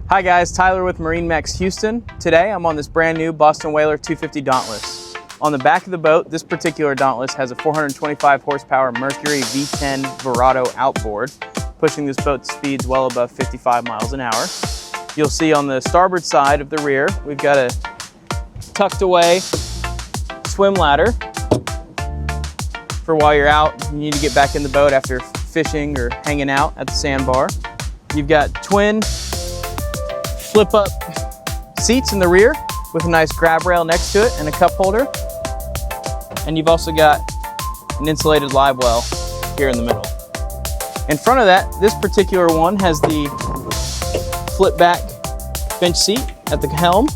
Hi guys, Tyler with MarineMax Houston. Today I'm on this brand new Boston Whaler 250 Dauntless. On the back of the boat, this particular Dauntless has a 425 horsepower Mercury V10 Verado outboard, pushing this boat to speeds well above 55 miles an hour. You'll see on the starboard side of the rear, we've got a tucked away swim ladder for while you're out, you need to get back in the boat after fishing or hanging out at the sandbar. You've got twin flip-up seats in the rear with a nice grab rail next to it and a cup holder. And you've also got an insulated live well here in the middle. In front of that, this particular one has the flip back bench seat at the helm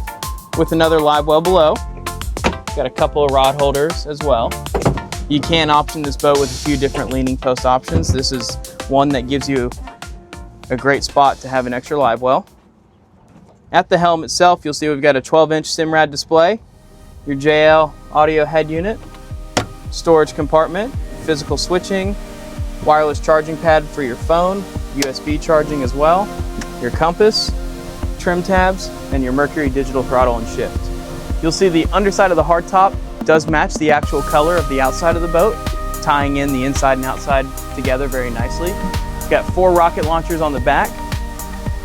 with another live well below. Got a couple of rod holders as well. You can option this boat with a few different leaning post options. This is one that gives you a great spot to have an extra live well. At the helm itself, you'll see we've got a 12-inch Simrad display, your JL audio head unit, storage compartment, physical switching, wireless charging pad for your phone, USB charging as well, your compass, trim tabs, and your Mercury digital throttle and shift. You'll see the underside of the hardtop does match the actual color of the outside of the boat, tying in the inside and outside together very nicely. We've got 4 rocket launchers on the back,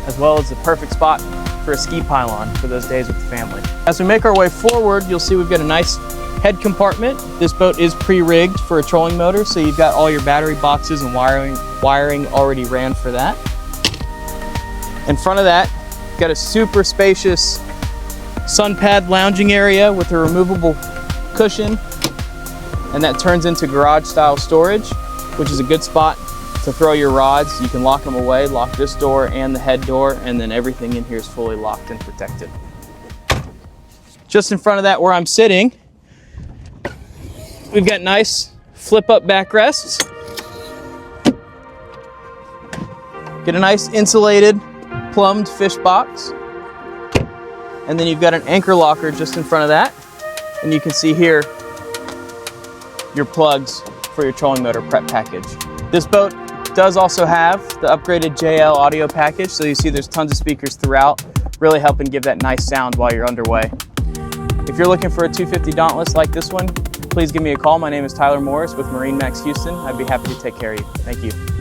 as well as the perfect spot for a ski pylon for those days with the family. As we make our way forward, you'll see we've got a nice head compartment. This boat is pre-rigged for a trolling motor, so you've got all your battery boxes and wiring already ran for that. In front of that, you've got a super spacious sun pad lounging area with a removable cushion, and that turns into garage style storage, which is a good spot to throw your rods. You can lock them away, lock this door and the head door, and then everything in here is fully locked and protected. Just in front of that where I'm sitting, we've got nice flip up backrests. Get a nice insulated plumbed fish box. And then you've got an anchor locker just in front of that. And you can see here your plugs for your trolling motor prep package. This boat does also have the upgraded JL audio package, so you see there's tons of speakers throughout, really helping give that nice sound while you're underway. If you're looking for a 250 Dauntless like this one, please give me a call. My name is Tyler Morris with MarineMax Houston. I'd be happy to take care of you. Thank you.